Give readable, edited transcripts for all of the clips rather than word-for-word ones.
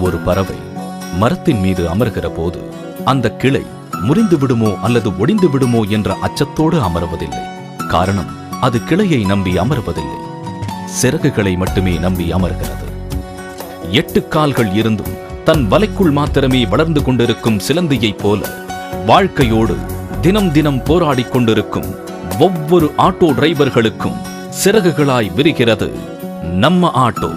ஒரு பறவை மரத்தின் மீது அமர்கிற போது அந்த கிளை முறிந்து விடுமோ அல்லது ஒடிந்து விடுமோ என்ற அச்சத்தோடு அமர்வதில்லை. காரணம், அது கிளையை நம்பி அமர்வதில்லை, சிறகுகளை மட்டுமே நம்பி அமர்கிறது. 8 கால்கள் இருந்தும் தன் வலைக்குள் மாத்திரமே வளர்ந்து கொண்டிருக்கும் சிலந்தியைப் போல வாழ்க்கையோடு தினம் தினம் போராடிக் கொண்டிருக்கும் ஒவ்வொரு ஆட்டோ டிரைவர்களுக்கும் சிறகுகளாய் விரிகிறது நம்ம ஆட்டோ.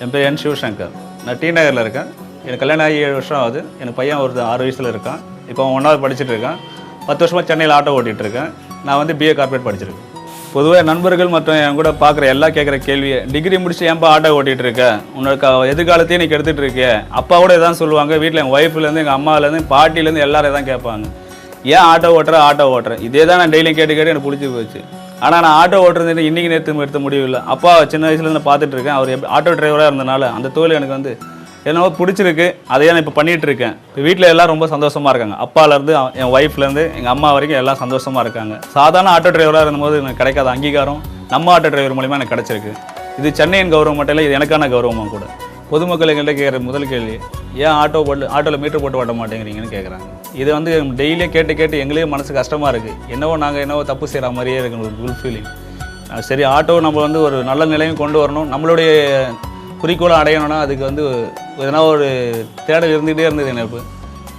என் பேர் என் சிவசங்கர். நான் டி நகரில் இருக்கேன். எனக்கு கல்யாணம் ஆகி 7 வருஷம் ஆகுது. எனக்கு பையன் ஒரு 6 வயசில் இருக்கான். இப்போ அவன் 1வது படிச்சுட்டு இருக்கான். 10 வருஷமாக சென்னையில் ஆட்டோ ஓட்டிகிட்டு இருக்கேன். நான் வந்து BA கார்பரேட் படிச்சிருக்கேன். பொதுவாக நண்பர்கள் மற்றும் என் கூட பார்க்குற எல்லாம் கேட்குற கேள்வியை, டிகிரி முடிச்சு ஏன்பா ஆட்டோ ஓட்டிகிட்டு இருக்க, உன்னோட எதிர்காலத்தையும் நீ கெடுத்துட்டு இருக்க. அப்பா கூட எதாவது சொல்லுவாங்க, வீட்டில் எங்கள் ஒய்ஃப்லேருந்து எங்கள் அம்மாவிலேருந்து பாட்டிலேருந்து எல்லாரும் எதாவது கேட்பாங்க, ஏன் ஆட்டோ ஓட்டுறேன். இதே தான் நான் டெய்லியும் கேட்டு எனக்கு பிடிச்சி போச்சு. ஆனால் நான் ஆட்டோ ஓட்டுறது இன்றைக்கி நேற்று எடுத்த முடியவில்லை. அப்பா சின்ன வயசுலேருந்து பார்த்துட்டு இருக்கேன். அவர் ஆட்டோ டிரைவராக இருந்தனால அந்த தொழில் எனக்கு வந்து என்னவோ பிடிச்சிருக்கு. அதையே நான் இப்போ பண்ணிகிட்டு இருக்கேன். இப்போ வீட்டில் எல்லாம் ரொம்ப சந்தோஷமாக இருக்காங்க. அப்பாலேருந்து என் ஒய்ஃப்லேருந்து எங்கள் அம்மா வரைக்கும் எல்லாம் சந்தோஷமாக இருக்காங்க. சாதாரண ஆட்டோ டிரைவராக இருந்தபோது எனக்கு கிடைக்காத அங்கீகாரம் நம்ம ஆட்டோ டிரைவர் மூலிமா எனக்கு கிடச்சிருக்கு. இது சென்னையின் கௌரவம் மட்டும் இல்லை, இது எனக்கான கௌரவமாக கூட. பொதுமக்கள் எங்கள்கிட்ட கேட்குற முதல் கேள்வி, ஏன் ஆட்டோவில் மீட்டர் போட்டு ஓட்ட மாட்டேங்கிறீங்கன்னு கேட்குறாங்க. இதை வந்து டெய்லியே கேட்டு எங்களே மனசு கஷ்டமாக இருக்குது. நாங்கள் தப்பு செய்கிற மாதிரியே இருக்குது ஒரு ஃபுல் ஃபீலிங். சரி, ஆட்டோ நம்ம வந்து ஒரு நல்ல நிலையும் கொண்டு வரணும், நம்மளுடைய குறிக்கோளை அடையணும்னா அதுக்கு வந்து எதனா ஒரு தேடல் இருந்துகிட்டே இருந்தது எனக்கு.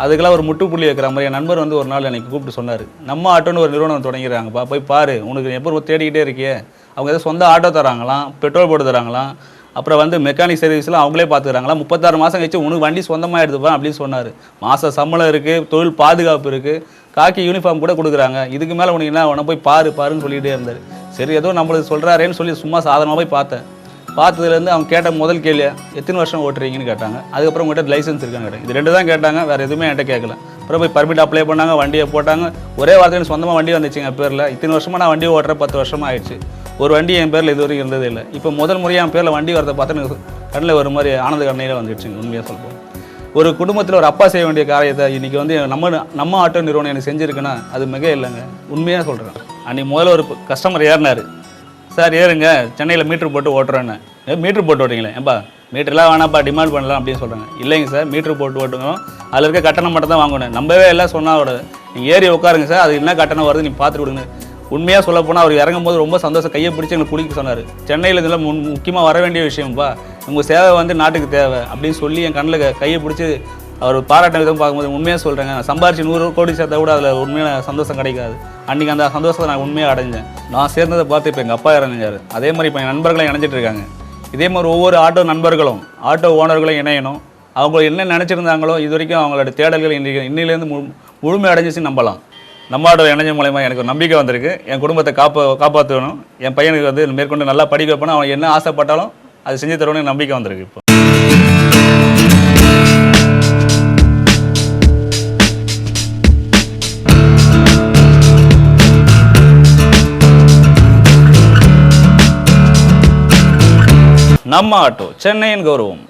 அதுக்கெல்லாம் ஒரு முட்டுப்புள்ளி வைக்கிற மாதிரி என் நண்பர் வந்து ஒரு நாள் எனக்கு கூப்பிட்டு சொன்னார், நம்ம ஆட்டோன்னு ஒரு நிறுவனம் தொடங்கிறாங்கப்பா, போய் பாரு, உனக்கு எப்போ தேடிக்கிட்டே இருக்கியே. அவங்க ஏதோ சொந்த ஆட்டோ தராங்களாம், பெட்ரோல் போட்டு தராங்களாம், அப்புறம் வந்து மெக்கானிக் சர்வீஸ்லாம் அவங்களே பார்த்துக்கிறாங்களா, 36 மாதம் கழிச்சு உனக்கு வண்டி சொந்தமாக எடுத்துப்பா அப்படின்னு சொன்னார். மாத சம்பளம் இருக்குது, தொழில் பாதுகாப்பு இருக்குது, காக்கி யூனிஃபார்ம் கூட கொடுக்குறாங்க. இதுக்கு மேலே உனக்கு என்ன உன போய் பாருன்னு சொல்லிகிட்டே இருந்தார். சரி, ஏதோ நம்மளுக்கு சொல்கிறாரேன்னு சொல்லி சும்மா சாதாரணமாக போய் பார்த்தேன். பார்த்ததுலேருந்து அவங்க கேட்ட முதல் கேள்வியா, எத்தனை வருஷம் ஓட்டுறீங்கன்னு கேட்டாங்க. அதுக்கப்புறம் உங்கள்கிட்ட லைசன்ஸ் இருக்கான்னு கேட்டாங்க. இது 2 தான் கேட்டாங்க, வேறு எதுவுமே என்கிட்ட கேட்கல. அப்புறம் போய் பர்மிட் அப்ளை பண்ணாங்க, வண்டியை போட்டாங்க. ஒரே வாரத்தில் சொந்தமாக வண்டி வந்துச்சுங்க பேரில். இத்தனை வருஷமாக நான் வண்டி ஓட்டுறேன், 10 வருஷமாக ஆயிடுச்சு. ஒரு வண்டி என் பேரில் இது வரைக்கும் இருந்ததே இல்லை. இப்போ முதல் முறையாக என் பேரில் வண்டி வரதை பார்த்து எனக்கு கண்ணில் ஒரு மாதிரி ஆனந்த கண்ணையில் வந்துடுச்சுங்க. உண்மையாக சொல்லுவோம், ஒரு குடும்பத்தில் ஒரு அப்பா செய்ய வேண்டிய காரியத்தை இன்றைக்கி வந்து நம்ம ஆட்டோ நிறுவனம் எனக்கு செஞ்சுருக்குன்னா அது மிக இல்லைங்க. உண்மையாக சொல்கிறேன். அன்றைக்கி முதல்ல ஒரு கஸ்டமர் ஏறினார். சார் ஏறுங்க, சென்னையில் மீட்ரு போட்டு ஓட்டுறேன்னு. மீட்ரு போட்டு ஓட்டுறீங்களே, ஏன்பா மீட்டர்லாம் வேணாப்பா, டிமாண்ட் பண்ணலாம் அப்படின்னு சொல்கிறாங்க. இல்லைங்க சார், மீட்ரு போட்டு ஓட்டுங்க, அதில் இருக்க கட்டணம் மட்டும் தான் வாங்கணும். நம்பவே எல்லாம் சொன்னால் அவரோட, நீங்கள் ஏறி உட்காருங்க சார், அது என்ன கட்டணம் வருது நீங்கள் பார்த்துட்டு விடுங்க. உண்மையாக சொல்ல போனால் அவர் இறங்கும் போது ரொம்ப சந்தோஷம், கையை பிடிச்சி எங்களுக்கு குளிக்க சொன்னார். சென்னையில் இதெல்லாம் முக்கியமாக வர வேண்டிய விஷயம்ப்பா, உங்கள் சேவை வந்து நாட்டுக்கு தேவை அப்படின்னு சொல்லி என் கண்ணில் கையை பிடிச்சி அவர் பாராட்ட விதம் பார்க்கும்போது உண்மையாக சொல்கிறேங்க, நான் சம்பாரிச்சு 100 கோடி சேர்த்தா கூட அதில் உண்மையான சந்தோஷம் கிடைக்காது. அன்றைக்கி அந்த சந்தோஷத்தை நான் உண்மையாக அடைஞ்சேன். நான் சேர்ந்ததை பார்த்து இப்போ எங்கள் அப்பா இறஞ்சார். அதே மாதிரி இப்போ என் நண்பர்களும் இணைஞ்சிட்டு இருக்காங்க. இதே மாதிரி ஒவ்வொரு ஆட்டோ நண்பர்களும் ஆட்டோ ஓனர்களும் இணையணும். அவங்க என்ன நினச்சிருந்தாங்களோ இது வரைக்கும் அவங்களோட தேடல்கள் இன்னிலேருந்து முழுமை அடைஞ்சிச்சு நம்பலாம். நம்ம ஆட்டோ இணைஞ்ச மூலயமா எனக்கு ஒரு நம்பிக்கை வந்திருக்கு. என் குடும்பத்தை காப்பாற்றணும், என் பையனுக்கு வந்து மேற்கொண்டு நல்லா படிக்க வைப்பேன், அவன் என்ன ஆசைப்பட்டாலும் அது செஞ்சு தருவோன்னு நம்பிக்கை வந்திருக்கு. இப்போ நம்ம ஆட்டோ, சென்னையின் கௌரவம்.